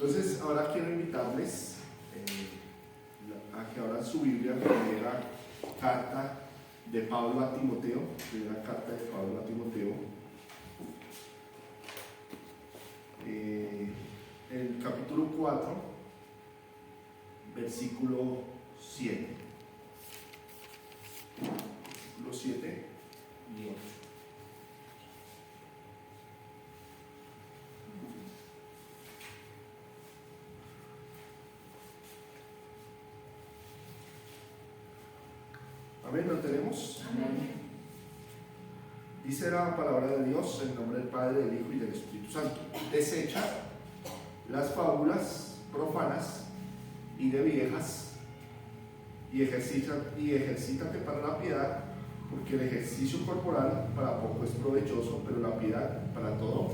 Entonces, ahora quiero invitarles a que abran su Biblia, la primera carta de Pablo a Timoteo, primera carta de Pablo a Timoteo, el capítulo 4, versículo 7. Versículo 7 y 8. Amén, ¿lo tenemos? Amén. Dice la palabra de Dios en nombre del Padre, del Hijo y del Espíritu Santo. Desecha las fábulas profanas y de viejas y ejercítate para la piedad, porque el ejercicio corporal para poco es provechoso, pero la piedad para todo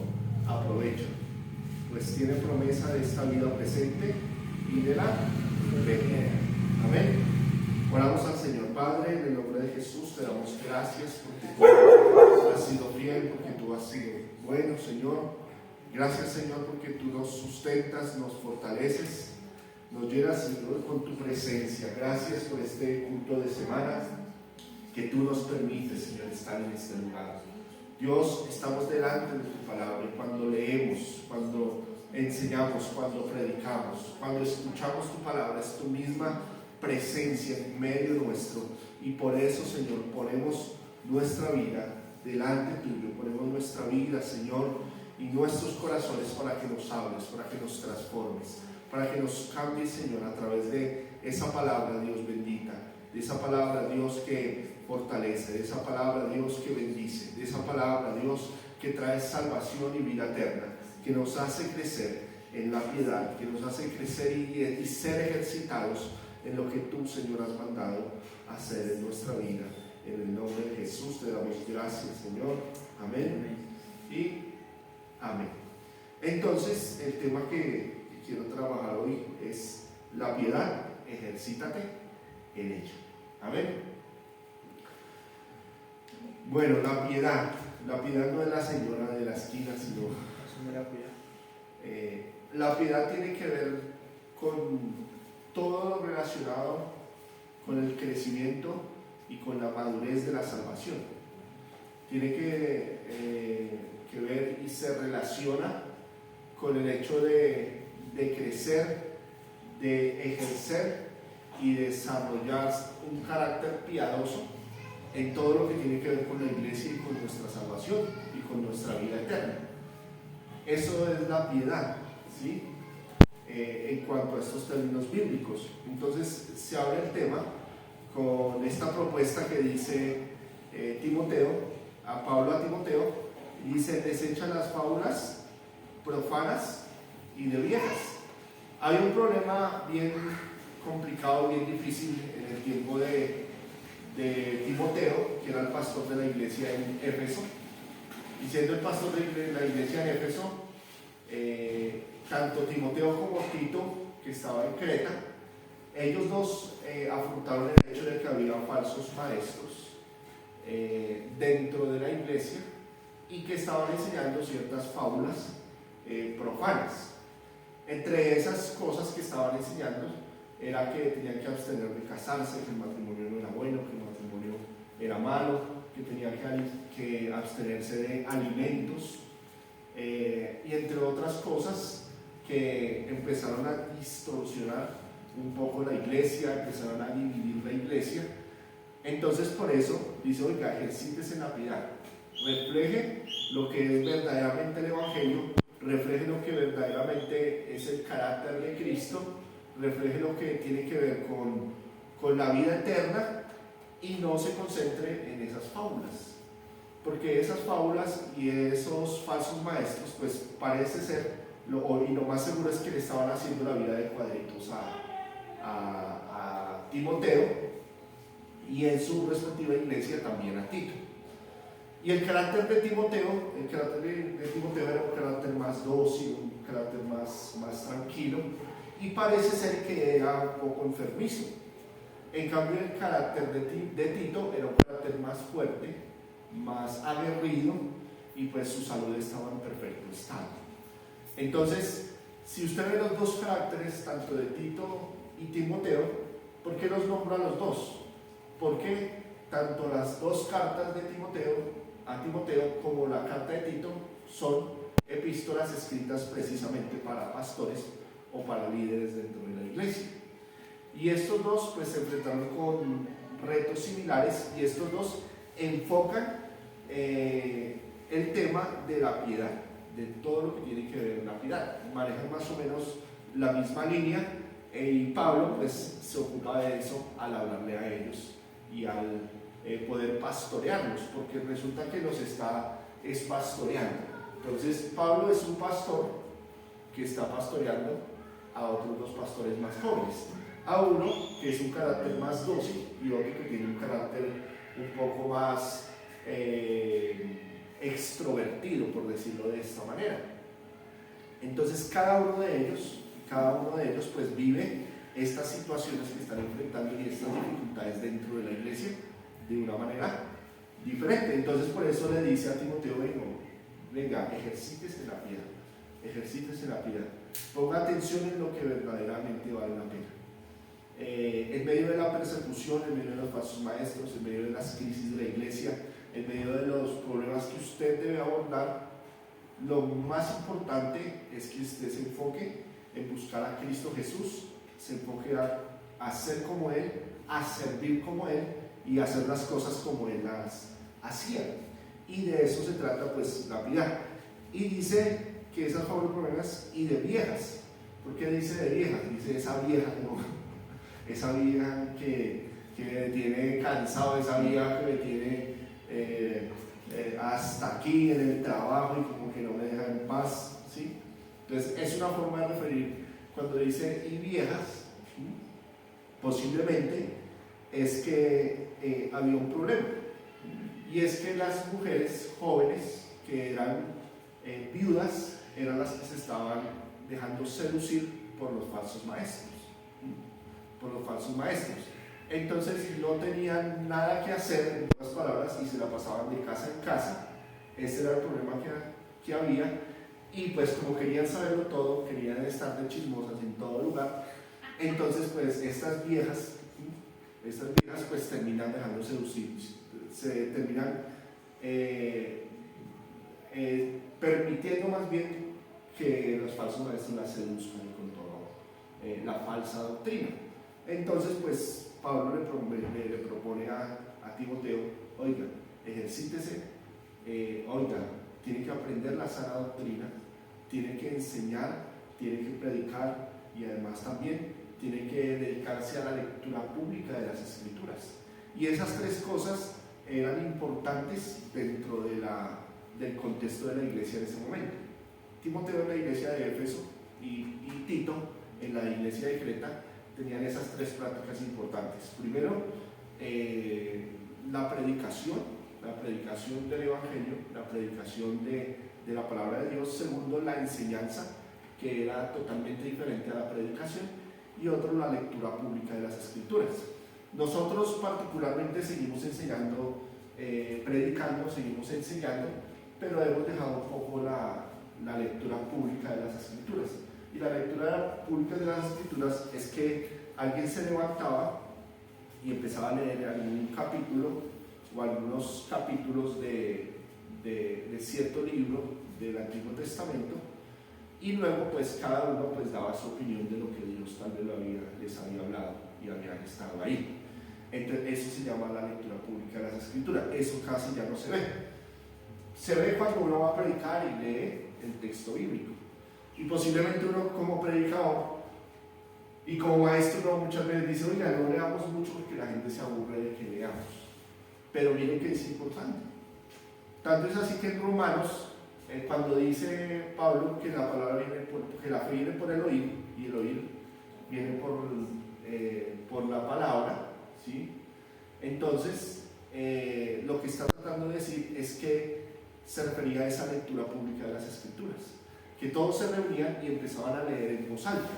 aprovecha, pues tiene promesa de esta vida presente y de la venidera. Amén. Oramos al Señor. Padre, en el nombre de Jesús te damos gracias porque tú has sido fiel, porque tú has sido bueno, Señor. Gracias, Señor, porque tú nos sustentas, nos fortaleces, nos llenas, Señor, con tu presencia. Gracias por este culto de semana que tú nos permites, Señor, estar en este lugar. Dios, estamos delante de tu palabra y cuando leemos, cuando enseñamos, cuando predicamos, cuando escuchamos tu palabra, es tu misma presencia en medio nuestro, y por eso, Señor, ponemos nuestra vida delante tuyo, ponemos nuestra vida, Señor, y nuestros corazones para que nos hables, para que nos transformes, para que nos cambies, Señor, a través de esa palabra, Dios bendita, de esa palabra, Dios, que fortalece, de esa palabra, Dios, que bendice, de esa palabra, Dios, que trae salvación y vida eterna, que nos hace crecer en la piedad, que nos hace crecer y ser ejercitados en lo que tú, Señor, has mandado hacer en nuestra vida. En el nombre de Jesús te damos gracias, Señor. Amén. Y amén. Entonces, el tema que quiero trabajar hoy es la piedad. Ejercítate en ella. Amén. Bueno, la piedad no es la señora de la esquina, sino la piedad tiene que ver con todo lo relacionado con el crecimiento y con la madurez de la salvación. Tiene que ver y se relaciona con el hecho de crecer, de ejercer y desarrollar un carácter piadoso en todo lo que tiene que ver con la iglesia y con nuestra salvación y con nuestra vida eterna. Eso es la piedad, ¿sí? En cuanto a estos términos bíblicos. Entonces se abre el tema con esta propuesta que dice Pablo a Timoteo, y dice: desecha las fábulas profanas y de viejas. Hay un problema bien complicado, bien difícil en el tiempo de Timoteo, que era el pastor de la iglesia en Éfeso, y siendo el pastor de la iglesia en Éfeso, tanto Timoteo como Tito, que estaba en Creta, ellos dos afrontaron el hecho de que había falsos maestros dentro de la iglesia y que estaban enseñando ciertas fábulas profanas. Entre esas cosas que estaban enseñando era que tenían que abstener de casarse, que el matrimonio no era bueno, que el matrimonio era malo, que tenían que abstenerse de alimentos, y entre otras cosas que empezaron a distorsionar un poco la iglesia, empezaron a dividir la iglesia. Entonces, por eso dice: oiga, ejercítese en la piedad, refleje lo que es verdaderamente el evangelio, refleje lo que verdaderamente es el carácter de Cristo, refleje lo que tiene que ver con la vida eterna, y no se concentre en esas fábulas, porque esas fábulas y esos falsos maestros, pues parece ser, y lo más seguro es que le estaban haciendo la vida de cuadritos a Timoteo, y en su respectiva iglesia también a Tito. Y el carácter de Timoteo era un carácter más dócil, un carácter más tranquilo, y parece ser que era un poco enfermizo. En cambio, el carácter de Tito era un carácter más fuerte, más aguerrido, y pues su salud estaba en perfecto estado. Entonces Si usted ve los dos caracteres, tanto de Tito y Timoteo, ¿por qué los nombra los dos? Porque tanto las dos cartas de a Timoteo como la carta de Tito son epístolas escritas precisamente para pastores o para líderes dentro de la iglesia. Y estos dos pues se enfrentaron con retos similares, y estos dos enfocan el tema de la piedad, de todo lo que tiene que ver con la piedad. Manejan más o menos la misma línea, y Pablo pues se ocupa de eso al hablarle a ellos y al poder pastorearlos, porque resulta que los está pastoreando. Entonces Pablo es un pastor que está pastoreando a otros dos pastores más jóvenes, a uno que es un carácter más dócil y otro que tiene un carácter un poco más extrovertido, por decirlo de esta manera. Entonces cada uno de ellos pues vive estas situaciones que están enfrentando y estas dificultades dentro de la iglesia de una manera diferente. Entonces por eso le dice a Timoteo: venga, ejercítese la piedad, ponga atención en lo que verdaderamente vale la pena. En medio de la persecución, en medio de los falsos maestros, en medio de las crisis de la iglesia, en medio de los problemas que usted debe abordar, lo más importante es que usted se enfoque en buscar a Cristo Jesús, se enfoque a ser como Él, a servir como Él y a hacer las cosas como Él las hacía. Y de eso se trata pues la piedad. Y dice que esas jóvenes problemas y de viejas. ¿Por qué dice de viejas? Dice esa vieja, ¿no? Esa vieja que me tiene cansado, esa vieja que me tiene hasta aquí en el trabajo y como que no me deja en paz, ¿sí? Entonces es una forma de referir cuando dice y viejas, ¿sí? Posiblemente es que había un problema, y es que las mujeres jóvenes que eran viudas eran las que se estaban dejando seducir por los falsos maestros. Entonces no tenían nada que hacer, en otras palabras, y se la pasaban de casa en casa. Ese era el problema que había, y pues como querían saberlo todo, querían estar de chismosas en todo lugar. Entonces pues estas viejas pues terminan dejando seducir, se terminan permitiendo más bien que los falsos maestros las seduzcan con toda la falsa doctrina. Entonces pues Pablo le propone a Timoteo: oiga, ejercítese, tiene que aprender la sana doctrina, tiene que enseñar, tiene que predicar, y además también tiene que dedicarse a la lectura pública de las Escrituras. Y esas tres cosas eran importantes dentro del contexto de la iglesia en ese momento. Timoteo en la iglesia de Éfeso y Tito en la iglesia de Creta tenían esas tres prácticas importantes. Primero, la predicación del Evangelio, la predicación de la palabra de Dios. Segundo, la enseñanza, que era totalmente diferente a la predicación. Y otro, la lectura pública de las Escrituras. Nosotros particularmente seguimos enseñando, predicando, seguimos enseñando, pero hemos dejado un poco la lectura pública de las Escrituras. Y la lectura pública de las Escrituras es que alguien se levantaba y empezaba a leer algún capítulo o algunos capítulos de cierto libro del Antiguo Testamento, y luego pues cada uno pues daba su opinión de lo que Dios tal vez les había hablado y habían estado ahí. Entonces eso se llama la lectura pública de las Escrituras. Eso casi ya no se ve. Se ve cuando uno va a predicar y lee el texto bíblico, y posiblemente uno como predicador y como maestro muchas veces dice: oiga, no leamos mucho porque la gente se aburre de que leamos. Pero miren que es importante. Tanto es así que en Romanos, cuando dice Pablo que la palabra que la fe viene por el oír, y el oír viene por la palabra, ¿sí? Entonces lo que está tratando de decir es que se refería a esa lectura pública de las Escrituras, que todos se reunían y empezaban a leer en voz alta.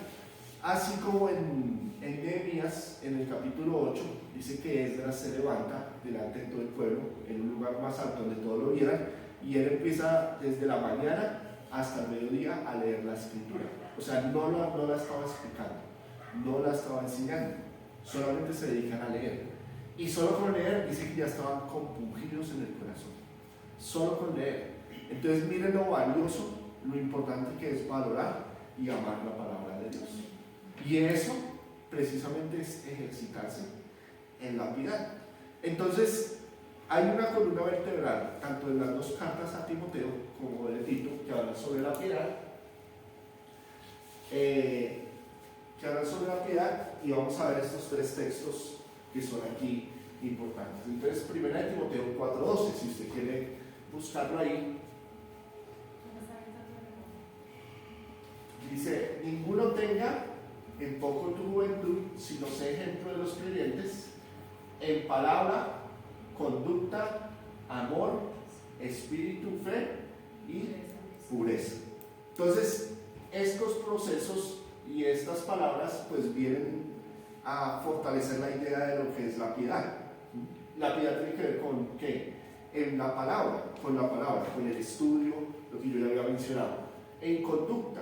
Así como en Nehemías, en el capítulo 8, dice que Esdras se levanta delante de todo el pueblo en un lugar más alto donde todos lo vieran, y él empieza desde la mañana hasta el mediodía a leer la Escritura. O sea, no la estaba explicando, no la estaba enseñando, solamente se dedican a leer. Y solo con leer dice que ya estaban compungidos en el corazón, solo con leer. Entonces miren lo valioso, lo importante que es valorar y amar la palabra de Dios. Y eso precisamente es ejercitarse en la piedad. Entonces hay una columna vertebral, tanto en las dos cartas a Timoteo como de Tito, que hablan sobre la piedad, y vamos a ver estos tres textos que son aquí importantes. Entonces, 1 Timoteo 4:12, si usted quiere buscarlo ahí, dice: ninguno tenga en poco tu juventud, sino sea ejemplo de los creyentes en palabra, conducta, amor, espíritu, fe y pureza. Entonces, estos procesos y estas palabras pues vienen a fortalecer la idea de lo que es la piedad. La piedad tiene que ver con ¿qué? En la palabra, con el estudio, lo que yo ya había mencionado. En conducta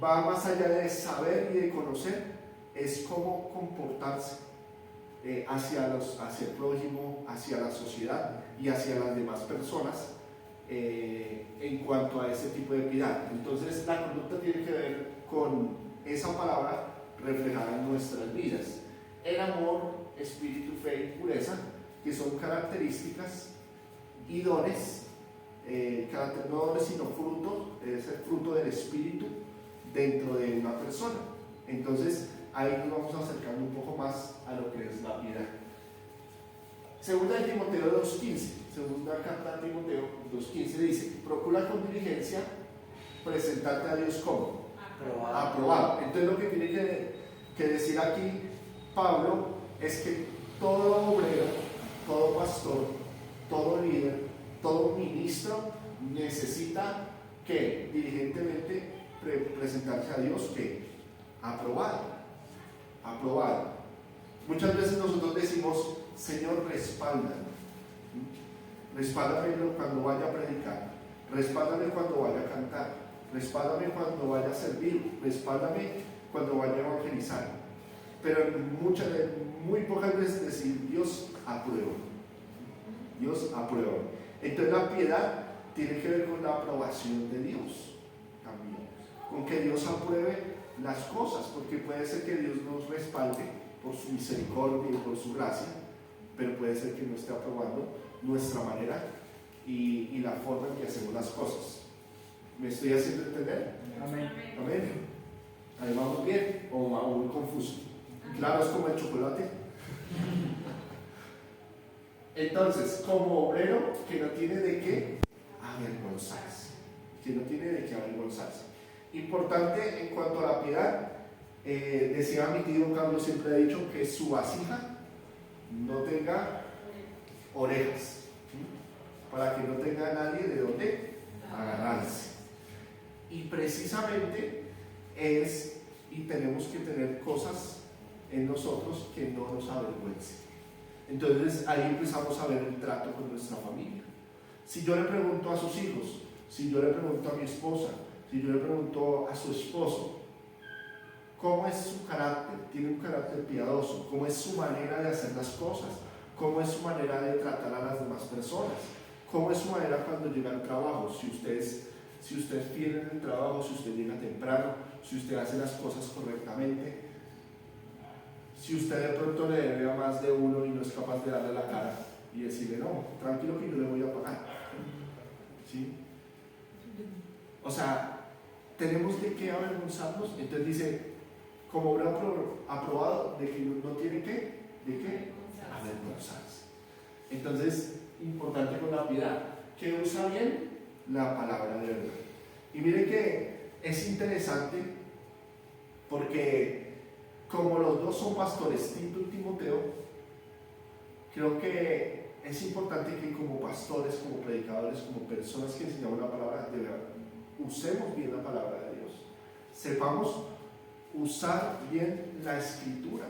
va más allá de saber y de conocer, es cómo comportarse hacia el prójimo, hacia la sociedad y hacia las demás personas en cuanto a ese tipo de piedad. Entonces la conducta tiene que ver con esa palabra reflejada en nuestras vidas. El amor, espíritu, fe y pureza, que son características y dones, no dones sino fruto, es el fruto del espíritu dentro de una persona. Entonces ahí nos vamos acercando un poco más a lo que es la piedad. Segunda de Timoteo 2:15, segunda carta de Timoteo 2:15 dice: procura con diligencia presentarte a Dios como aprobado. Entonces lo que tiene que decir aquí Pablo es que todo obrero, todo pastor, todo líder, todo ministro necesita que diligentemente presentarse a Dios que aprobado. Muchas veces nosotros decimos: Señor, respáldame cuando vaya a predicar, respáldame cuando vaya a cantar, respáldame cuando vaya a servir, respáldame cuando vaya a evangelizar. Pero muy pocas veces decir: Dios aprueba. Entonces la piedad tiene que ver con la aprobación de Dios también, con que Dios apruebe las cosas, porque puede ser que Dios nos respalde por su misericordia y por su gracia, pero puede ser que no esté aprobando nuestra manera y la forma en que hacemos las cosas. ¿Me estoy haciendo entender? Amén. ¿Ahí vamos bien o vamos muy confuso? Claro, es como el chocolate. Entonces, como obrero que no tiene de qué avergonzarse. Importante en cuanto a la piedad, decía mi tío Carlos, siempre ha dicho que su vasija no tenga orejas, para que no tenga nadie de donde agarrarse. Y precisamente tenemos que tener cosas en nosotros que no nos avergüencen. Entonces ahí empezamos a ver el trato con nuestra familia. Si yo le pregunto a sus hijos, si yo le pregunto a mi esposa, si yo le pregunto a su esposo, ¿cómo es su carácter? ¿Tiene un carácter piadoso? ¿Cómo es su manera de hacer las cosas? ¿Cómo es su manera de tratar a las demás personas? ¿Cómo es su manera cuando llega al trabajo? Si usted es fiel en el trabajo, si usted llega temprano, si usted hace las cosas correctamente, si usted de pronto le debe a más de uno y no es capaz de darle la cara y decirle: no, tranquilo que yo le voy a pagar. ¿Sí? O sea, tenemos de qué avergonzarnos. Entonces dice: como obrero aprobado, de que no tiene que avergonzarse. Entonces, importante con la piedad, que usa bien la palabra de verdad. Y miren que es interesante porque como los dos son pastores, Tito y Timoteo, creo que es importante que como pastores, como predicadores, como personas que enseñamos la palabra de verdad, usemos bien la palabra de Dios, sepamos usar bien la escritura.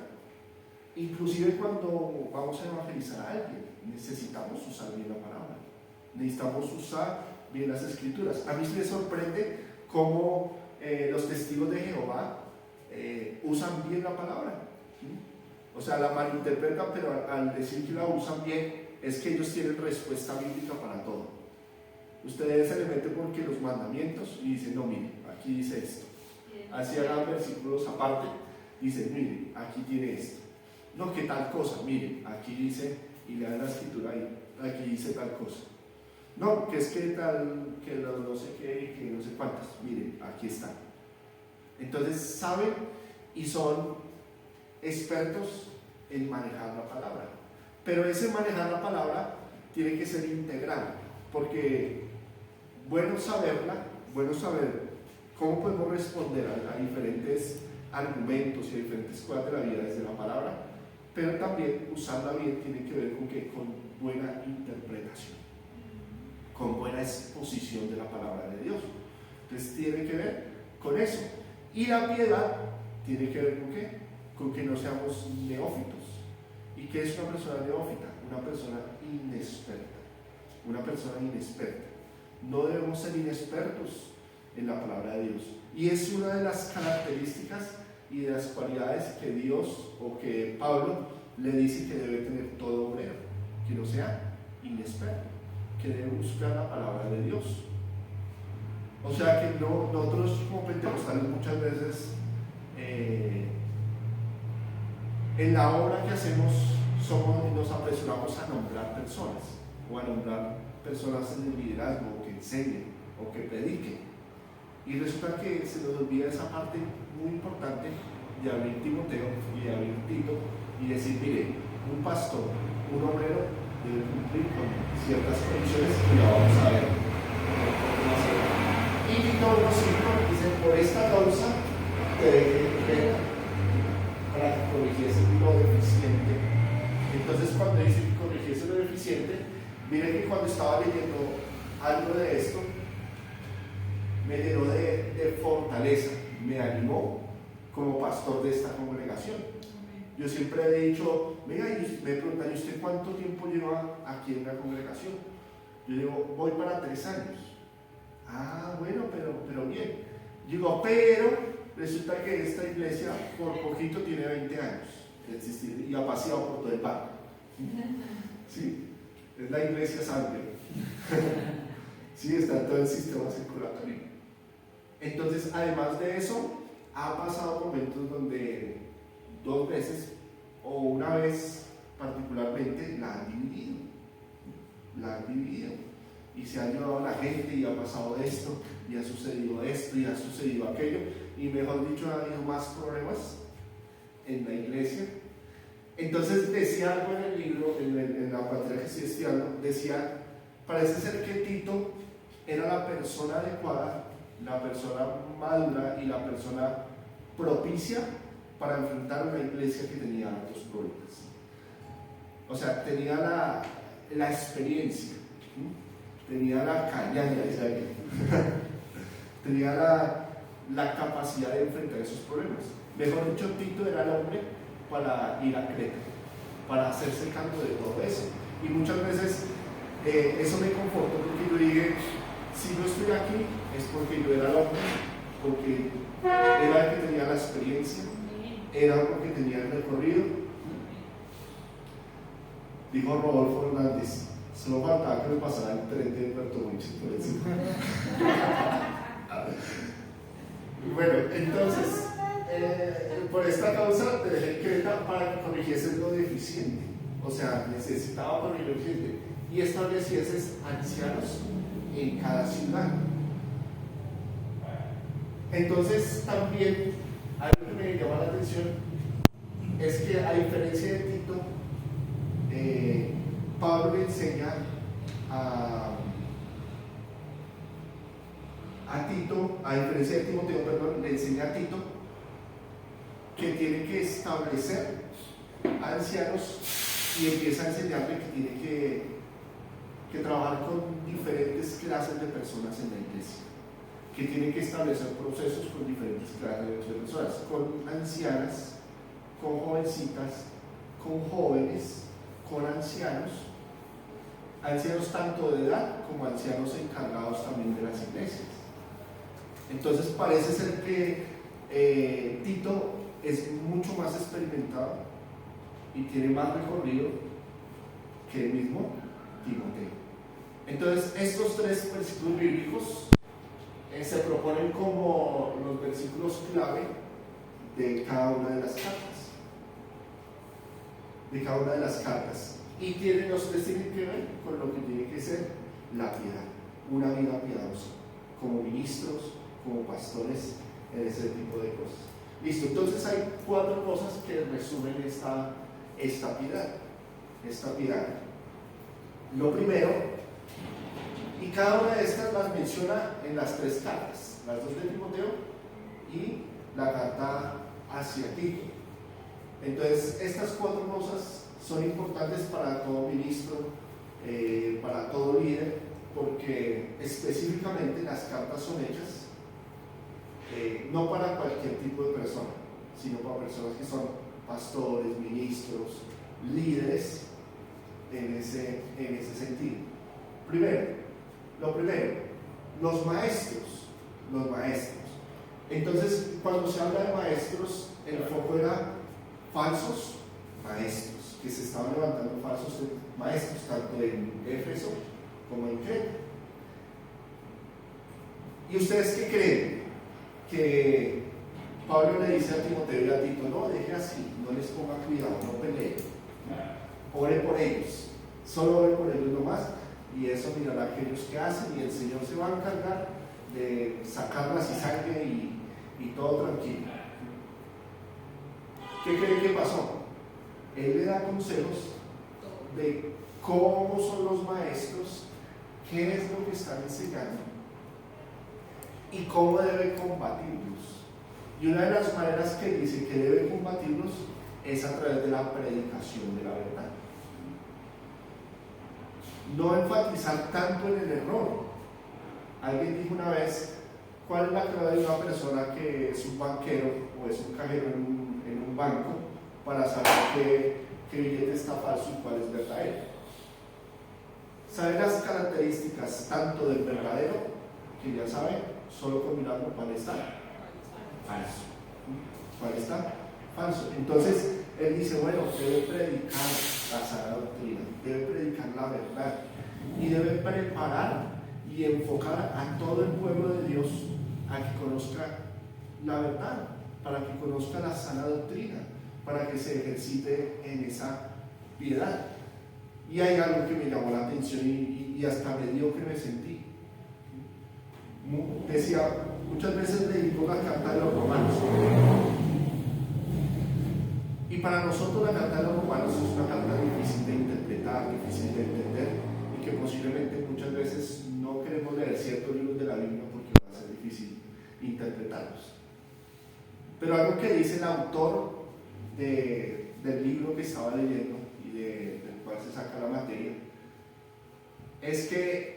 Inclusive cuando vamos a evangelizar a alguien, necesitamos usar bien la palabra, necesitamos usar bien las escrituras. A mí me sorprende cómo los testigos de Jehová usan bien la palabra. O sea, la malinterpretan, pero al decir que la usan bien, es que ellos tienen respuesta bíblica para todo. Ustedes se le meten porque los mandamientos y dicen, no, mire, aquí dice esto. Así hagan versículos aparte, dicen, mire, aquí tiene esto. No, que tal cosa, mire, aquí dice, y le dan la escritura ahí, aquí dice tal cosa. No, que es que tal, que no sé qué, que no sé cuántas, miren, aquí está. Entonces saben y son expertos en manejar la palabra. Pero ese manejar la palabra tiene que ser integral, porque bueno saberla, bueno saber cómo podemos responder a diferentes argumentos y a diferentes cosas de la vida desde la palabra, pero también usarla bien tiene que ver con que con buena interpretación, con buena exposición de la palabra de Dios. Entonces tiene que ver con eso. Y la piedad tiene que ver con qué? Con que no seamos neófitos. ¿Y qué es una persona neófita? Una persona inexperta. Una persona inexperta. No debemos ser inexpertos en la palabra de Dios. Y es una de las características y de las cualidades que Dios o que Pablo le dice que debe tener todo obrero, que no sea inexperto, que debe buscar la palabra de Dios. O sea que nosotros como pentecostales muchas veces en la obra que hacemos nos apresuramos a nombrar personas o a nombrar personas en el liderazgo, o que enseñen o que prediquen, y resulta que se nos olvida esa parte muy importante de abrir Timoteo y de abrir Tito y decir, mire, un pastor, un obrero debe cumplir con ciertas condiciones que ya vamos a ver. Y Tito 1:5 dice, por esta causa te dejé para que corrigiese lo deficiente. Entonces cuando dice que corrigiese lo deficiente, miren que cuando estaba leyendo algo de esto, me llenó de fortaleza, me animó como pastor de esta congregación. Yo siempre he dicho, venga, y me preguntan, ¿y usted cuánto tiempo lleva aquí en la congregación? Yo digo, voy para 3 años. Ah, bueno, pero bien. Digo, pero resulta que esta iglesia por poquito tiene 20 años de existir y ha paseado por todo el parque. Sí, es la iglesia sangre. Sí, está en todo el sistema circulatorio. Entonces, además de eso, ha pasado momentos donde 2 veces o una vez particularmente la han dividido. Y se ha llevado a la gente y ha pasado esto, y ha sucedido esto, y ha sucedido aquello, y mejor dicho, ha habido más problemas en la iglesia. Entonces decía algo en el libro, en la materia que estoy estudiando, decía, parece ser que Tito era la persona adecuada, la persona madura y la persona propicia para enfrentar una iglesia que tenía altos problemas. O sea, tenía la experiencia, tenía la cañaña, dice alguien. Tenía la capacidad de enfrentar esos problemas. Mejor dicho, Tito era el hombre para ir a Creta, para hacerse cargo de todo eso. Y muchas veces eso me confortó porque yo dije, si yo estoy aquí es porque yo era el hombre, porque era el que tenía la experiencia, era porque tenía el recorrido. Dijo Rodolfo Hernández, solo faltaba que me pasara el tren de Puerto Wilches por eso. Bueno, entonces, por esta causa te dejé en Creta para que corrigiese lo deficiente. O sea, necesitaba corregir lo deficiente y estableciese ancianos en cada ciudad. Entonces, también algo que me llama la atención es que, a diferencia de Tito, Pablo le enseña a Tito, a diferencia de Timoteo, perdón, le enseña a Tito que tiene que establecer ancianos y empieza a enseñarle que tiene que trabajar con diferentes clases de personas en la iglesia, que tiene que establecer procesos con diferentes clases de personas, con ancianas, con jovencitas, con jóvenes, con ancianos tanto de edad como ancianos encargados también de las iglesias. Entonces parece ser que Tito es mucho más experimentado y tiene más recorrido que el mismo Timoteo. Entonces estos 3 versículos bíblicos se proponen como los versículos clave de cada una de las cartas. De cada una de las cartas. Y los 3 tienen que ver con lo que tiene que ser la piedad, una vida piadosa, como ministros, como pastores, en ese tipo de cosas. Listo, entonces hay 4 cosas que resumen esta piedad. Lo primero, y cada una de estas las menciona en las 3 cartas, las 2 de Timoteo y la carta hacia Tito. Entonces, estas 4 cosas son importantes para todo ministro, para todo líder, porque específicamente las cartas son hechas no para cualquier tipo de persona, sino para personas que son pastores, ministros, líderes en ese sentido. Lo primero, los maestros. Entonces, cuando se habla de maestros, el foco era falsos maestros, que se estaban levantando falsos maestros, tanto en Éfeso como en Creta. ¿Y ustedes qué creen? Que Pablo le dice a Timoteo y a Tito: no, deje así, no les ponga cuidado, no peleen, ore por ellos, solo ore por ellos nomás, y eso mirará a aquellos que hacen, y el Señor se va a encargar de sacar la cizaña y todo tranquilo. ¿Qué creen que pasó? Él le da consejos de cómo son los maestros, qué es lo que están enseñando y cómo debe combatirlos. Y una de las maneras que dice que debe combatirlos es a través de la predicación de la verdad. No enfatizar tanto en el error. Alguien dijo una vez: ¿cuál es la clave de una persona que es un banquero o es un cajero en un banco para saber qué billete está falso y cuál es verdadero? Saber las características tanto del verdadero, que ya sabe solo con mirarlo cuál está falso. ¿Cuál está falso? Entonces él dice: bueno, debe predicar la sana doctrina, debe predicar la verdad y debe preparar y enfocar a todo el pueblo de Dios a que conozca la verdad, para que conozca la sana doctrina, para que se ejercite en esa piedad. Y hay algo que me llamó la atención y hasta mediocre me sentí. Decía, muchas veces leímos la carta de los Romanos, y para nosotros la carta de los Romanos es una carta difícil de interpretar, difícil de entender, y que posiblemente muchas veces no queremos leer ciertos libros de la Biblia porque va a ser difícil interpretarlos. Pero algo que dice el autor del libro que estaba leyendo y del cual se saca la materia, es que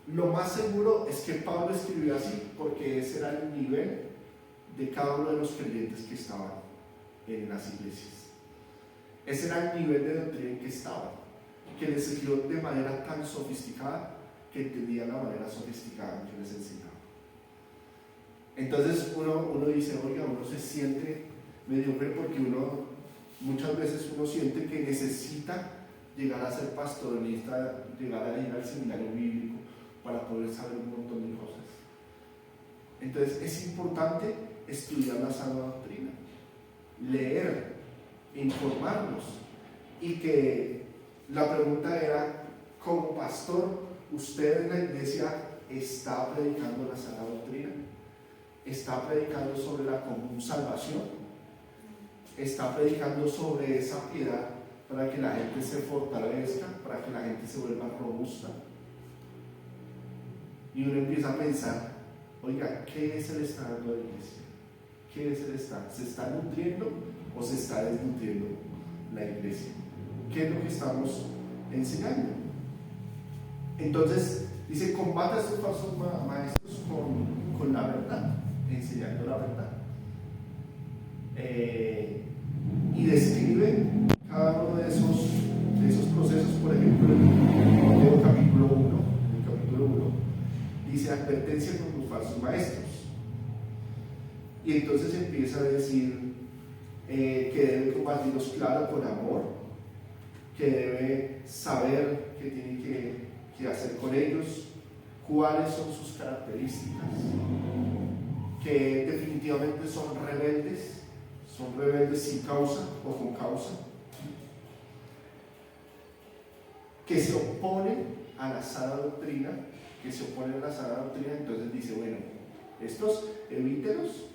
lo más seguro es que Pablo escribió así porque ese era el nivel de cada uno de los creyentes que estaban en las iglesias. Ese era el nivel de doctrina en que estaban, que les escribió de manera tan sofisticada que entendían la manera sofisticada en que les enseñaba. Entonces uno dice: oiga, uno se siente mediocre porque muchas veces uno siente que necesita llegar a ser pastor, necesita llegar a ir al seminario bíblico para poder saber un montón de cosas. Entonces es importante estudiar la sana doctrina, leer, informarnos, y que la pregunta era: como pastor, ¿usted en la iglesia está predicando la sana doctrina? ¿Está predicando sobre la común salvación? ¿Está predicando sobre esa piedad para que la gente se fortalezca, para que la gente se vuelva robusta? Y uno empieza a pensar: oiga, ¿qué se le está dando a la iglesia? ¿Qué se está nutriendo o se está desnutriendo la iglesia? ¿Qué es lo que estamos enseñando? Entonces dice: combate a estos falsos maestros con la verdad, enseñando la verdad. Y describe cada uno de esos procesos. Por ejemplo, en el capítulo 1 dice: advertencia con los falsos maestros. Y entonces empieza a decir que debe combatirlos, claro, con amor, que debe saber qué tiene que hacer con ellos, cuáles son sus características, que definitivamente son rebeldes sin causa o con causa, que se oponen a la sana doctrina, entonces dice, bueno, estos evítelos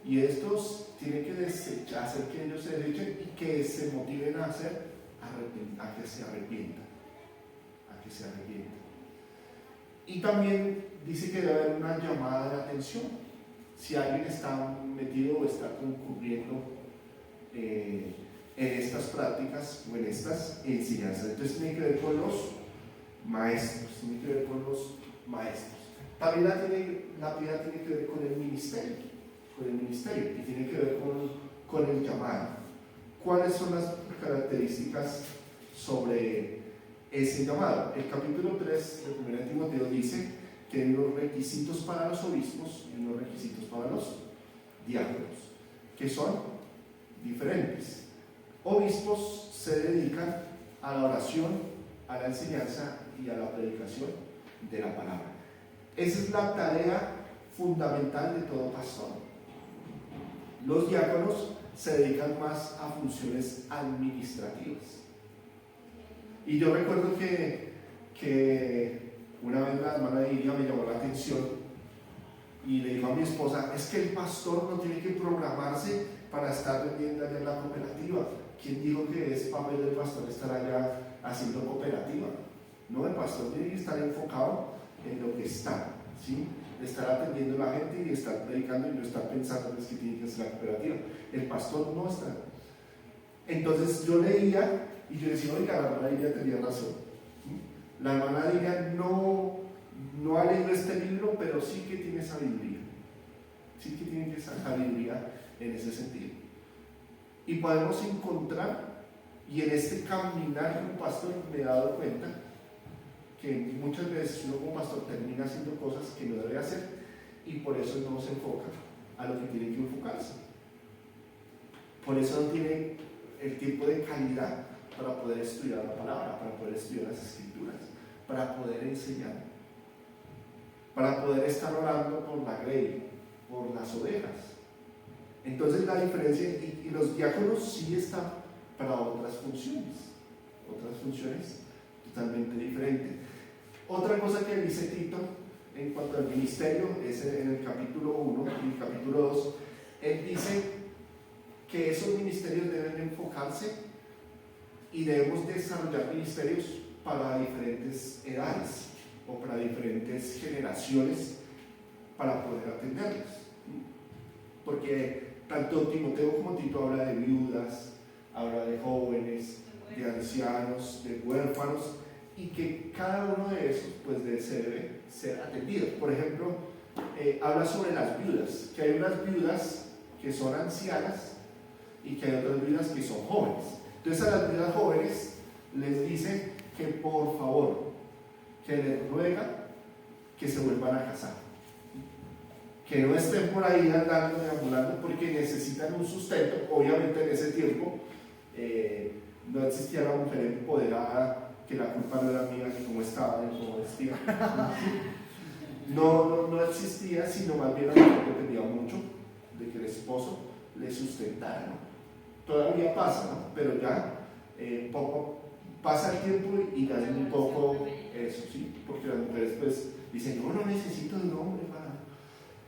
y estos tienen que desechar, hacer que ellos se desechen y que se motiven a que se arrepientan. Y también dice que debe haber una llamada de atención. Si alguien está metido o está concurriendo en estas prácticas o en estas enseñanzas, entonces tiene que ver con los maestros. También la piedad tiene que ver con el ministerio, y tiene que ver con el llamado. ¿Cuáles son las características sobre ese llamado? El capítulo 3 de 1 Timoteo dice que hay unos requisitos para los obispos y unos requisitos para los diáconos, que son diferentes. Obispos se dedican a la oración, a la enseñanza y a la predicación de la palabra. Esa es la tarea fundamental de todo pastor. Los diáconos se dedican más a funciones administrativas. Y yo recuerdo que una vez la hermana Iria me llamó la atención y le dijo a mi esposa: es que el pastor no tiene que programarse para estar vendiendo allá en la cooperativa. ¿Quién dijo que es papel del pastor estar allá haciendo cooperativa? No, el pastor tiene que estar enfocado en lo que está, ¿sí? Estar atendiendo a la gente y estar predicando y no estar pensando que tiene que ser la cooperativa. El pastor no está. Entonces yo leía y yo decía: oiga, la hermana Iria tenía razón. La hermana Iria no ha leído este libro, pero sí que tiene sabiduría. Sí que tiene esa sabiduría en ese sentido. Y podemos encontrar, y en este caminar como pastor me he dado cuenta que muchas veces uno como pastor termina haciendo cosas que no debe hacer y por eso no se enfoca a lo que tiene que enfocarse. Por eso no tiene el tiempo de calidad para poder estudiar la palabra, para poder estudiar las escrituras, para poder enseñar, para poder estar orando por la grey, por las ovejas. Entonces la diferencia, y los diáconos sí están para otras funciones totalmente diferentes. Otra cosa que dice Tito en cuanto al ministerio es en el capítulo 1 y el capítulo 2. Él dice que esos ministerios deben enfocarse y debemos desarrollar ministerios para diferentes edades o para diferentes generaciones para poder atenderlas. Porque tanto Timoteo como Tito habla de viudas, habla de jóvenes, de ancianos, de huérfanos, y que cada uno de esos pues debe ser atendido. Por ejemplo, habla sobre las viudas, que hay unas viudas que son ancianas y que hay otras viudas que son jóvenes. Entonces a las viudas jóvenes les dice que por favor, que les ruega que se vuelvan a casar, que no estén por ahí andando, deambulando, porque necesitan un sustento. Obviamente en ese tiempo no existía la mujer empoderada, que la culpa no era mía, que cómo estaba y cómo vestía. No existía, sino más bien la mujer dependía mucho de que el esposo le sustentara, ¿no? Todavía pasa, ¿no? Pero ya poco pasa el tiempo y ya es muy poco eso, ¿sí? Porque las mujeres pues dicen: yo no necesito de un hombre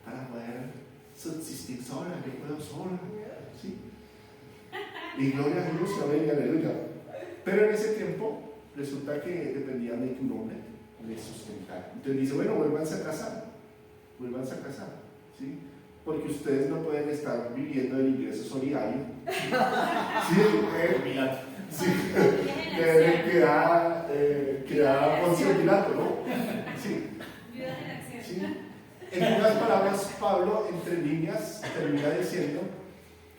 para poder subsistir sola, yo puedo sola, ¿sí? Y gloria a Dios, amén y aleluya. Pero en ese tiempo resulta que dependían de que un hombre les sustentara. Entonces dice: bueno, vuélvanse a casar, ¿sí? Porque ustedes no pueden estar viviendo del ingreso solidario. Sí, sí, queda Poncio Pilato, ¿no? Sí. Sí. En unas palabras, Pablo, entre líneas, termina diciendo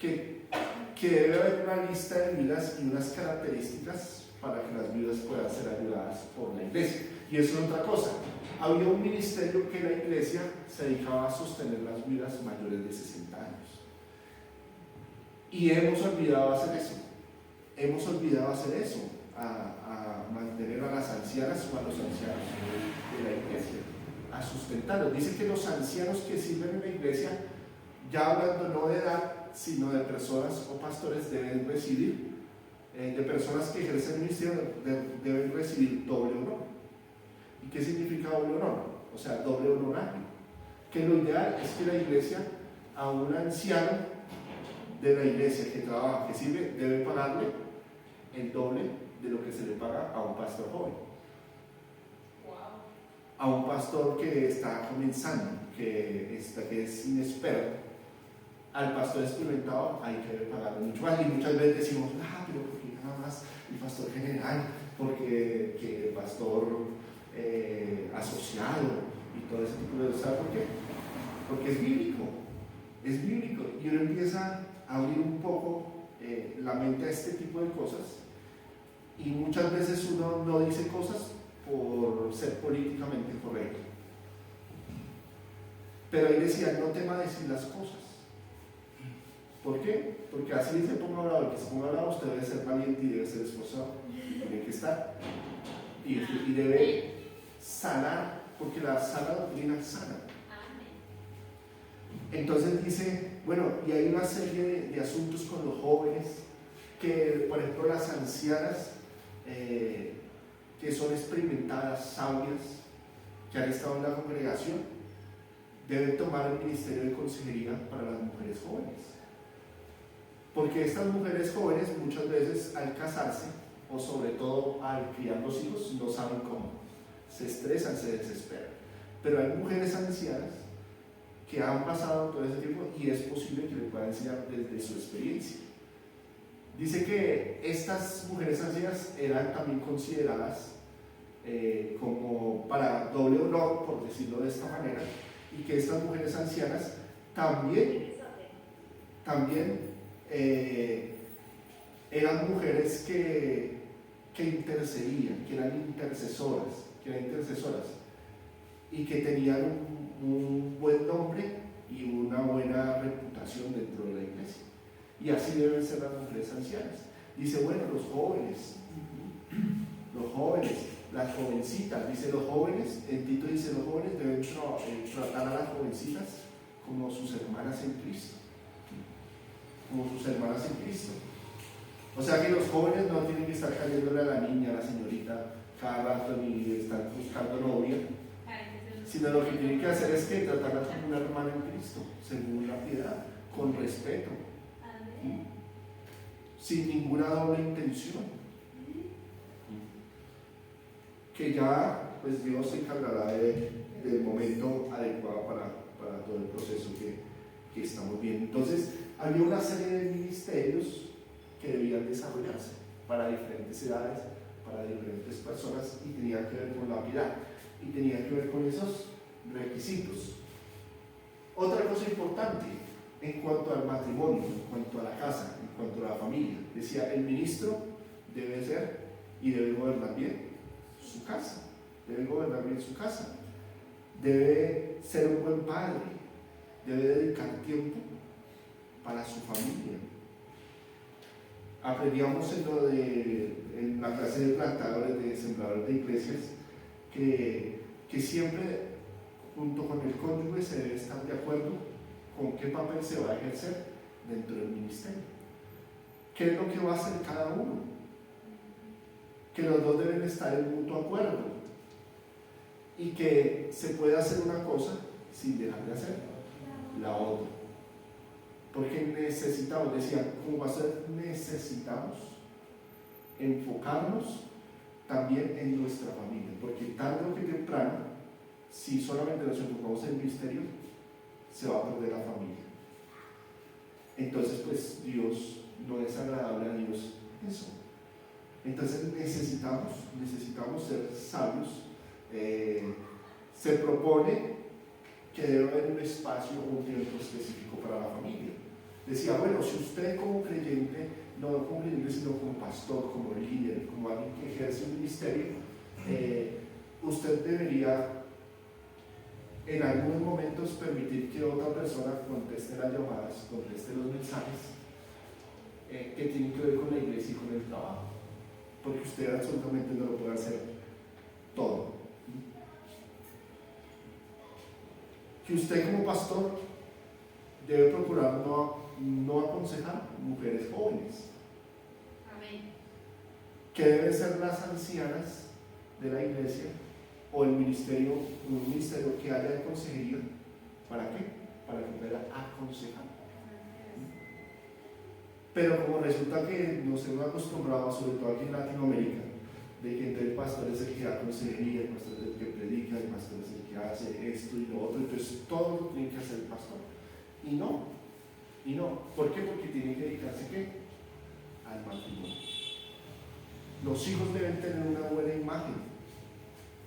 que debe haber una lista de vidas y unas características para que las viudas puedan ser ayudadas por la iglesia. Y eso es otra cosa. Había un ministerio que la iglesia se dedicaba a sostener las viudas mayores de 60 años. Y hemos olvidado hacer eso. Hemos olvidado hacer eso, a mantener a las ancianas o a los ancianos de la iglesia, a sustentarlos. Dice que los ancianos que sirven en la iglesia, ya hablando no de edad, sino de personas o pastores, deben recibir, de personas que ejercen el ministerio, deben recibir doble honor. ¿Y qué significa doble honor? O sea, doble honorario. Que lo ideal es que la iglesia, a un anciano de la iglesia que trabaja, que sirve, debe pagarle el doble de lo que se le paga a un pastor joven. A un pastor que está comenzando, que es inexperto. Al pastor experimentado hay que pagarle mucho más. Y muchas veces decimos, pero ¿por qué nada más el pastor general? Porque que el pastor asociado y todo ese tipo de cosas. ¿Sabe por qué? Porque es bíblico. Es bíblico. Y uno empieza a abrir un poco la mente a este tipo de cosas. Y muchas veces uno no dice cosas por ser políticamente correcto. Pero ahí decía, no tema decir las cosas. ¿Por qué? Porque así se ponga bravo, el que se ponga bravo, usted debe ser valiente y debe ser esforzado. Tiene que estar. Y debe sanar, porque la sana doctrina sana. Entonces dice, bueno, y hay una serie de asuntos con los jóvenes, que por ejemplo las ancianas, que son experimentadas, sabias, que han estado en la congregación, deben tomar el ministerio de consejería para las mujeres jóvenes. Porque estas mujeres jóvenes muchas veces al casarse, o sobre todo al criar los hijos, no saben cómo. Se estresan, se desesperan. Pero hay mujeres ancianas que han pasado todo ese tiempo y es posible que le puedan enseñar desde su experiencia. Dice que estas mujeres ancianas eran también consideradas como para doble honor, por decirlo de esta manera, y que estas mujeres ancianas también eran mujeres que intercedían, que eran intercesoras, y que tenían un buen nombre y una buena reputación dentro de la iglesia. Y así deben ser las mujeres ancianas. Dice, bueno, los jóvenes, las jovencitas, dice los jóvenes, en Tito dice, los jóvenes deben tratar a las jovencitas como sus hermanas en Cristo. O sea que los jóvenes no tienen que estar cayéndole a la niña, a la señorita, cada rato, ni estar buscando novia, sino lo que tienen que hacer es que tratarla como una hermana en Cristo, según la piedad, con respeto, sin ninguna doble intención, que ya pues Dios se encargará del momento adecuado para todo el proceso que estamos viendo. Entonces había una serie de ministerios que debían desarrollarse para diferentes edades, para diferentes personas, y tenía que ver con la piedad y tenía que ver con esos requisitos. Otra cosa importante en cuanto al matrimonio, en cuanto a la casa, en cuanto a la familia, decía, el ministro debe ser y debe gobernar bien su casa, debe ser un buen padre, debe dedicar tiempo para su familia. Aprendíamos en la clase de plantadores, de sembradores de iglesias, que siempre junto con el cónyuge se debe estar de acuerdo con qué papel se va a ejercer dentro del ministerio, qué es lo que va a hacer cada uno, que los dos deben estar en mutuo acuerdo y que se puede hacer una cosa sin dejar de hacer la otra. Porque necesitamos, decía, como pastor, necesitamos enfocarnos también en nuestra familia, porque tarde o temprano, si solamente nos enfocamos en el ministerio, se va a perder la familia. Entonces, pues Dios no es agradable a Dios eso. Entonces necesitamos ser sabios. Se propone que debe haber un espacio o un tiempo específico para la familia. Decía, bueno, si usted como creyente no como líder, sino como pastor, como líder, como alguien que ejerce un ministerio, usted debería en algunos momentos permitir que otra persona conteste las llamadas, conteste los mensajes que tienen que ver con la iglesia y con el trabajo, porque usted absolutamente no lo puede hacer todo. Que usted como pastor debe procurar no aconsejar mujeres jóvenes. Amén. Que deben ser las ancianas de la iglesia o el ministerio, un ministerio que haya de consejería. ¿Para qué? Para que pueda aconsejar. Pero como resulta que nos hemos acostumbrado, sobre todo aquí en Latinoamérica, de que el pastor es el que da consejería, el pastor es el que predica, el pastor es el que hace esto y lo otro, entonces todo lo tiene que hacer el pastor. Y no. ¿Por qué? Porque tiene que dedicarse ¿qué? Al matrimonio. Los hijos deben tener una buena imagen,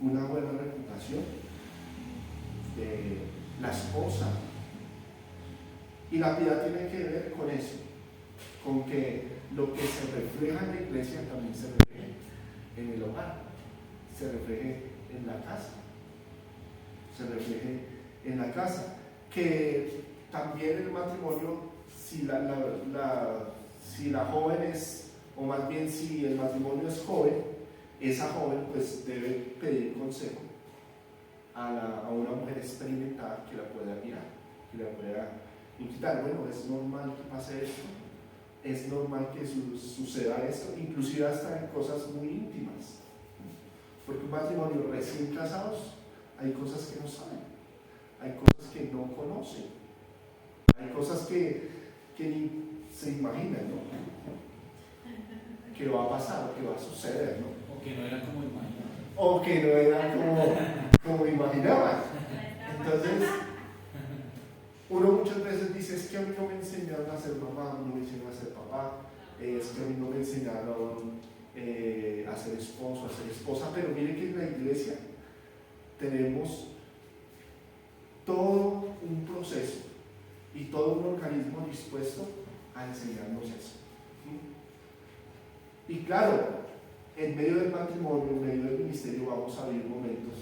una buena reputación. La esposa. Y la piedad tiene que ver con eso, con que lo que se refleja en la iglesia también se refleje en el hogar, se refleje en la casa, que también el matrimonio, si la joven es, o más bien si el matrimonio es joven, esa joven pues debe pedir consejo a una mujer experimentada que la pueda guiar, que la pueda inquitar. Bueno, es normal que pase esto, es normal que suceda esto, inclusive hasta en cosas muy íntimas, porque un matrimonio recién casados hay cosas que no saben, hay cosas que no conocen, hay cosas que ni se imaginan, ¿no? Que va a pasar, que va a suceder, ¿no? O que no era como imaginaban. O que no era como imaginaban. Entonces, uno muchas veces dice, es que a mí no me enseñaron a ser mamá, no me enseñaron a ser papá, es que a mí no me enseñaron a ser esposo, a ser esposa, pero miren que en la iglesia tenemos todo un proceso y todo un organismo dispuesto a enseñarnos eso. ¿Sí? Y claro, en medio del matrimonio, en medio del ministerio vamos a vivir momentos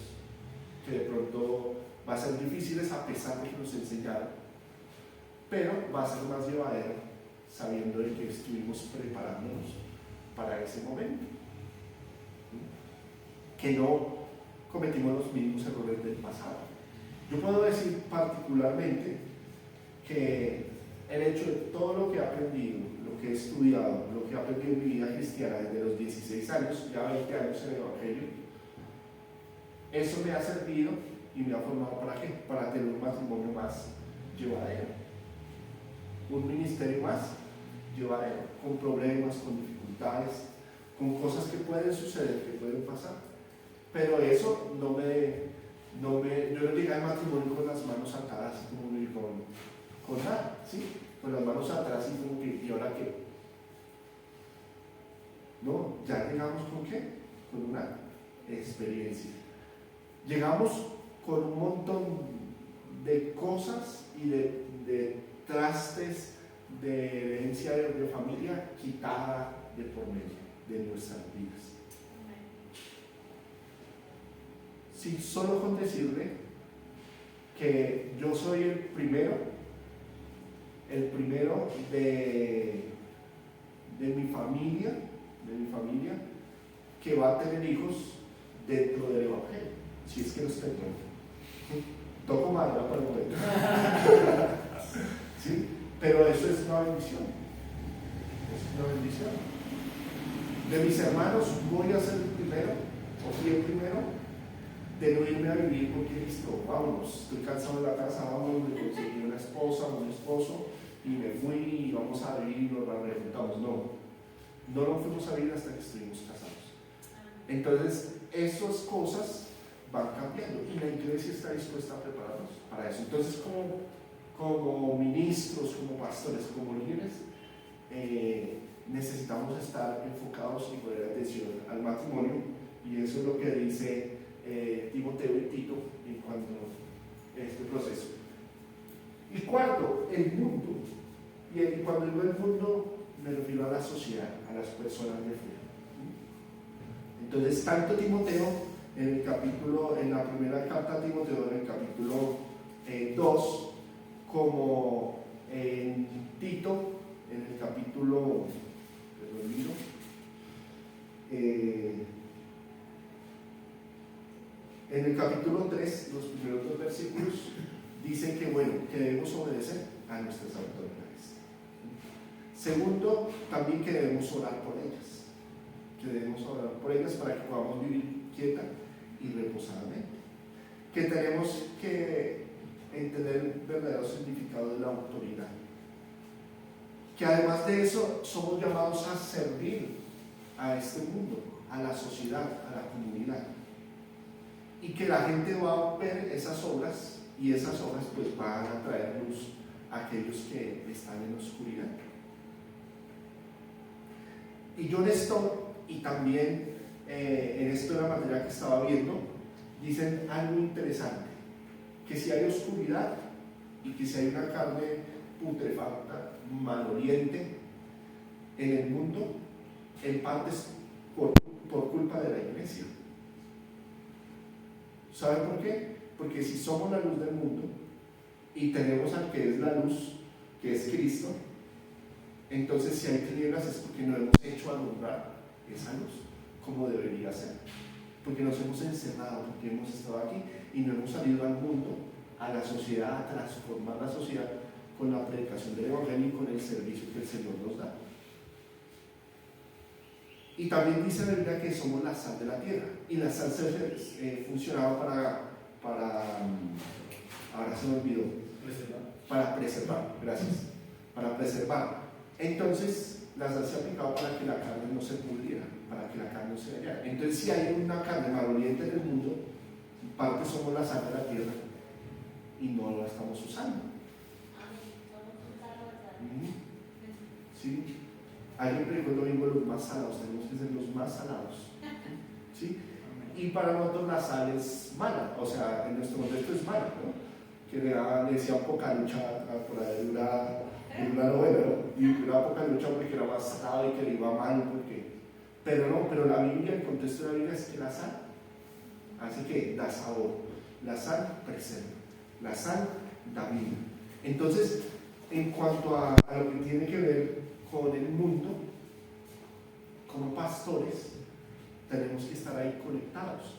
que de pronto va a ser difíciles a pesar de que nos enseñaron, pero va a ser más llevadero sabiendo de que estuvimos preparándonos para ese momento, que no cometimos los mismos errores del pasado. Yo puedo decir particularmente que el hecho de todo lo que he aprendido, lo que he estudiado, lo que he aprendido en mi vida cristiana desde los 16 años, ya 20 años en el Evangelio, eso me ha servido y me ha formado ¿para qué? Para tener un matrimonio más llevadero, un ministerio más llevadero, con problemas, con dificultades, con cosas que pueden suceder, que pueden pasar, pero eso yo no llegué al matrimonio con las manos atadas, como con nada, ¿sí? Con las manos atrás y como que, ¿y ahora qué? No, ya llegamos con ¿qué? Con una experiencia. Llegamos con un montón de cosas y de trastes de herencia de familia quitada de por medio de nuestras vidas. Sí, solo con decirle que yo soy el primero de mi familia, que va a tener hijos dentro del Evangelio, si es que los tengo. Toco madera para el momento. ¿Sí? Pero eso es una bendición. Es una bendición. De mis hermanos voy a ser el primero, o fui el primero, de no irme a vivir porque listo, vámonos, estoy cansado de la casa, vámonos, me conseguí una esposa, un esposo, y me fui y vamos a vivir y nos rejuntamos. No nos fuimos a vivir hasta que estuvimos casados. Entonces, esas cosas van cambiando y la iglesia está dispuesta a prepararnos para eso. Entonces, como ministros, como pastores, como líderes, necesitamos estar enfocados y poner atención al matrimonio, y eso es lo que dice Timoteo y Tito en cuanto a este proceso. Y cuarto, el mundo. Y cuando digo el mundo, me refiero a la sociedad, a las personas de fuera. Entonces, tanto Timoteo, en la primera carta a Timoteo, en el capítulo 2, como en Tito, en el capítulo, en el capítulo 3, los primeros 2 versículos, dicen que, bueno, que debemos obedecer a nuestras autoridades. Segundo, también que debemos orar por ellas. Que debemos orar por ellas para que podamos vivir quieta y reposadamente. Que tenemos que entender el verdadero significado de la autoridad. Que además de eso, somos llamados a servir a este mundo, a la sociedad, a la comunidad. Y que la gente va a ver esas obras, y esas obras pues van a traer luz a aquellos que están en la oscuridad. Y John Stott, y también en esto de la materia que estaba viendo, dicen algo interesante: que si hay oscuridad y que si hay una carne putrefacta, maloliente en el mundo, en parte es por culpa de la iglesia. ¿Saben por qué? Porque si somos la luz del mundo y tenemos al que es la luz, que es Cristo, entonces si hay tinieblas es porque no hemos hecho alumbrar esa luz como debería ser, porque nos hemos encerrado, porque hemos estado aquí y no hemos salido al mundo, a la sociedad, a transformar la sociedad con la predicación del Evangelio y con el servicio que el Señor nos da. Y también dice la Biblia que somos la sal de la tierra, y la sal funcionaba ahora se me olvidó, para preservar, gracias, para preservar. Entonces la sal se aplicaba para que la carne no se pudriera, para que la carne no se dañara. Entonces, si hay una carne maloliente en el mundo, en parte somos la sal de la tierra y no la estamos usando. ¿Sí? Alguien predicó el domingo los más salados, tenemos que ser los más salados. ¿Sí? Y para nosotros la sal es mala, o sea, en nuestro contexto es mala, ¿no? Que le decían poca lucha por ahí una novela, ¿no? Y era poca lucha porque era más salado y que le iba mal, pero la Biblia, el contexto de la Biblia es que la sal hace que da sabor, la sal preserva, la sal da vida. Entonces, en cuanto a lo que tiene que ver con el mundo, como pastores, tenemos que estar ahí conectados,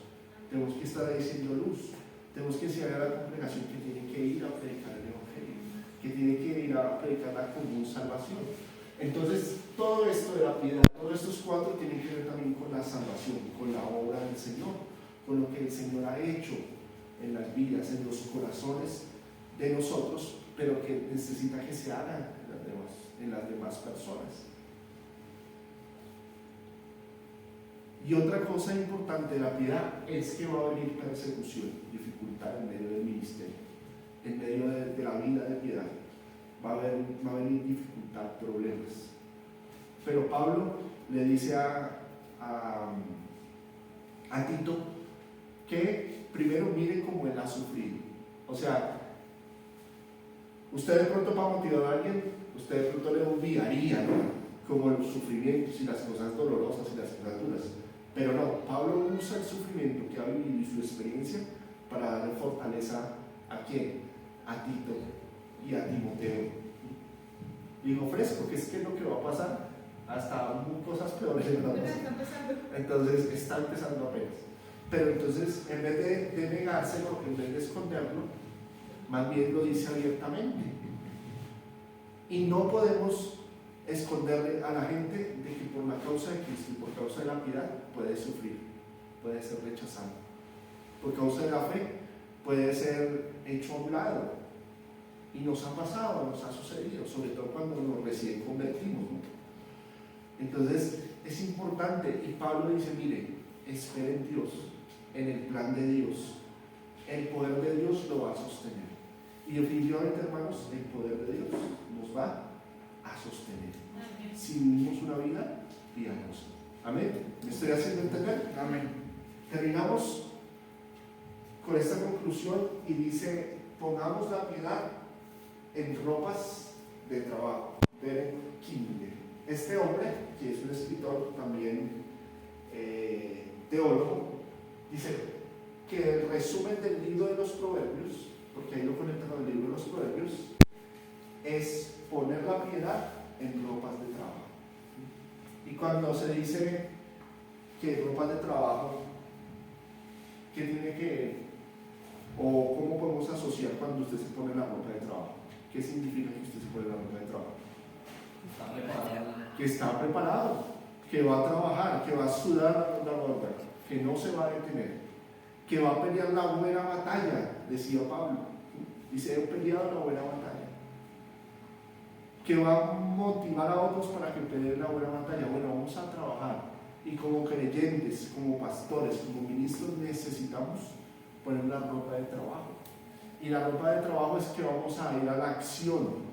tenemos que estar ahí siendo luz, tenemos que enseñar a la congregación que tiene que ir a predicar el Evangelio, que tiene que ir a predicar la común salvación. Entonces, todo esto de la piedad, todos estos 4 tienen que ver también con la salvación, con la obra del Señor, con lo que el Señor ha hecho en las vidas, en los corazones de nosotros, pero que necesita que se haga en las demás personas. Y otra cosa importante de la piedad es que va a venir persecución, dificultad en medio del ministerio, en medio de la vida de piedad. Va a venir dificultad, problemas. Pero Pablo le dice a Tito que primero mire cómo él ha sufrido. O sea, usted de pronto, para motivar a alguien, usted de pronto le enviaría, ¿no?, como los sufrimientos y las cosas dolorosas y las cosas duras. Pero no, Pablo usa el sufrimiento que ha vivido y su experiencia para darle fortaleza ¿a quién? A Tito y a Timoteo. Digo fresco, que es que lo que va a pasar, hasta cosas peores. Entonces está empezando apenas. Pero entonces, en vez de negárselo, en vez de esconderlo, más bien lo dice abiertamente. Y no podemos esconderle a la gente de que por la causa de Cristo y por causa de la piedad puede sufrir, puede ser rechazado. Por causa de la fe puede ser hecho a un lado. Y nos ha pasado, nos ha sucedido, sobre todo cuando nos recién convertimos, ¿no? Entonces es importante, y Pablo dice, mire, espere en Dios, en el plan de Dios. El poder de Dios lo va a sostener. Y definitivamente, hermanos, el poder de Dios nos va a sostener. Amén. Si vivimos una vida piadosa. Amén. ¿Me estoy haciendo entender? Amén. Terminamos con esta conclusión y dice, pongamos la piedad en ropas de trabajo. Beren Kinder. Este hombre, que es un escritor también teólogo, dice que el resumen del libro de los Proverbios, porque ahí lo conectan al libro de los Proverbios, es poner la piedad en ropas de trabajo. Y cuando se dice que ropas de trabajo, ¿qué tiene que, o cómo podemos asociar cuando usted se pone la ropa de trabajo? ¿Qué significa que usted se pone la ropa de trabajo? Que está preparado, que va a trabajar, que va a sudar la ropa, que no se va a detener, que va a pelear la buena batalla, decía Pablo. Dice, he peleado la buena batalla. Que va a motivar a otros para que peleen la buena batalla. Bueno, vamos a trabajar. Y como creyentes, como pastores, como ministros, necesitamos poner la ropa de trabajo. Y la ropa de trabajo es que vamos a ir a la acción.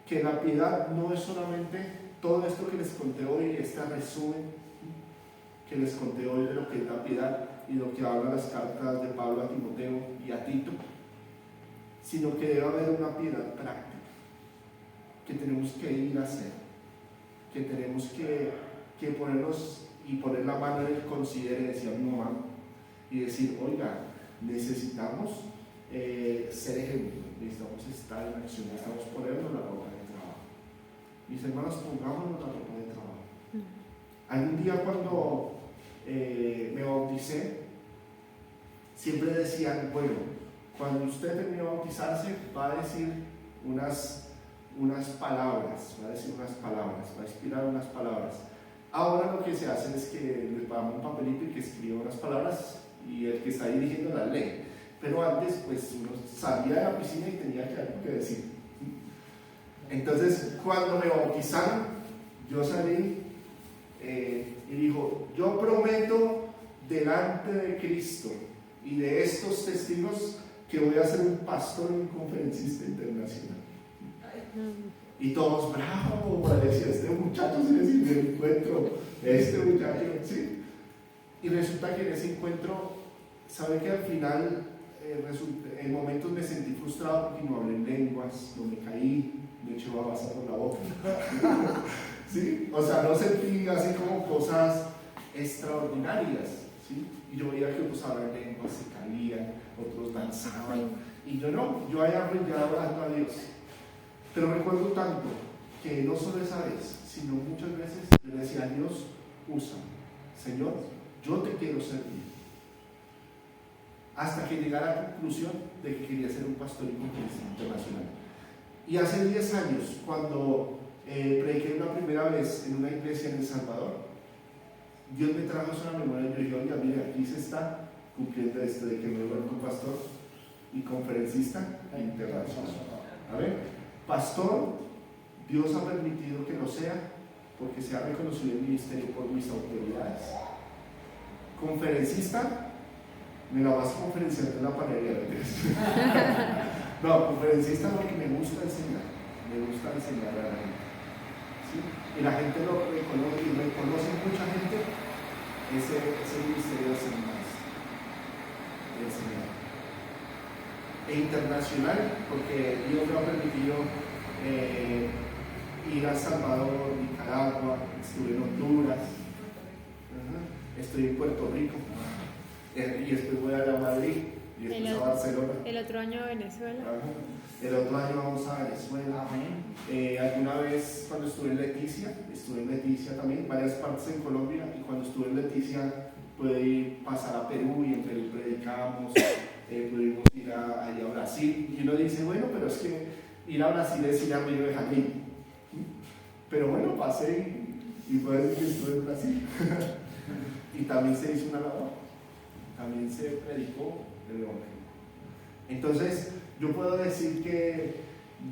Que la piedad no es solamente todo esto que les conté hoy, este resumen que les conté hoy de lo que es la piedad y lo que hablan las cartas de Pablo a Timoteo y a Tito, sino que debe haber una piedad práctica que tenemos que ir a hacer, que tenemos que ponernos y poner la mano en el considere, decía mi mamá, y decir, oiga, necesitamos ser ejemplo, necesitamos estar en acción, necesitamos ponernos la ropa de trabajo. Mis hermanos, pongámonos la ropa de trabajo. Algún día cuando me bauticé, siempre decían, bueno, cuando usted termine de bautizarse, va a decir unas palabras, va a inspirar unas palabras. Ahora lo que se hace es que les damos un papelito y que escriba unas palabras y el que está dirigiendo las lee. Pero antes, pues uno salía de la piscina y tenía que algo que decir. Entonces, cuando me bautizaron, yo salí y dijo, yo prometo delante de Cristo y de estos testigos que voy a ser un pastor y un conferencista internacional. Y todos, bravo, parecía este muchacho, se me encuentro, este muchacho, ¿sí? Y resulta que en ese encuentro, ¿sabe que al final, en momentos me sentí frustrado porque no hablé en lenguas, no me caí, me eché babasa por la boca? ¿Sí? O sea, no sentí así como cosas extraordinarias, ¿sí? Y yo veía que otros hablaban lenguas, se caían, otros danzaban, y yo no, yo ahí arrodillado orando a Dios. Pero recuerdo tanto que no solo esa vez, sino muchas veces le decía a Dios, úsame, Señor, yo te quiero servir. Hasta que llegara a la conclusión de que quería ser un pastor y conferencista internacional. Y hace 10 años, cuando prediqué una primera vez en una iglesia en El Salvador, Dios me trajo eso a la memoria y yo dije, oiga, mire, aquí se está cumpliendo esto de que me vuelvo pastor y conferencista internacional. A ver, pastor, Dios ha permitido que lo sea porque se ha reconocido el ministerio por mis autoridades. Conferencista, me la vas a conferenciar en la panadería de Dios. No, conferencista porque me gusta enseñar a la gente. ¿Sí? Y la gente lo reconoce y reconoce mucha gente ese ministerio de ser maestro, de enseñar. E internacional, porque Dios me ha permitido ir a El Salvador, Nicaragua, estuve en Honduras, estoy en Puerto Rico, y después voy a Madrid, y después a Barcelona. El otro año a Venezuela. El otro año vamos a Venezuela. Alguna vez cuando estuve en Leticia también, varias partes en Colombia, y cuando estuve en Leticia pude pasar a Perú y en Perú predicamos, pudimos ir allá a Brasil, y uno dice, bueno, pero es que ir a Brasil es ir a Río de Janeiro. Pero bueno, pasé y puedo decir que estuve en Brasil. Y también se hizo una labor, también se predicó el Evangelio. Entonces, yo puedo decir que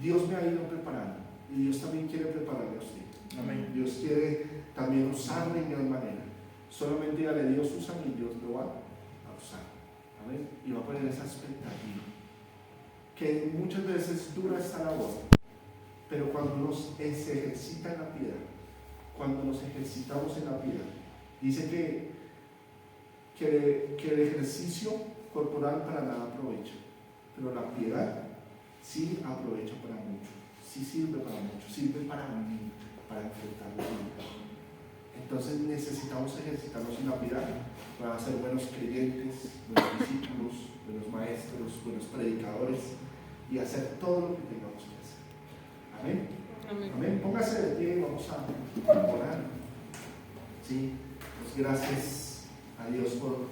Dios me ha ido preparando y Dios también quiere prepararme a usted. Amén. Dios quiere también usarme de gran manera. Solamente dígale, Dios úsame y Dios lo va a usar. Amén. Y va a poner esa expectativa. Que muchas veces dura esta labor, pero cuando se ejercita en la piedad, cuando nos ejercitamos en la piedad, dice que el ejercicio corporal para nada aprovecha, pero la piedad sí aprovecha para mucho, sí sirve para mucho, sirve para mí, para enfrentar la vida. Entonces necesitamos ejercitarnos en la vida para ser buenos creyentes, buenos discípulos, buenos maestros, buenos predicadores y hacer todo lo que tengamos que hacer. Amén. Amén. Amén. Póngase de pie y vamos a orar. Sí, pues gracias a Dios por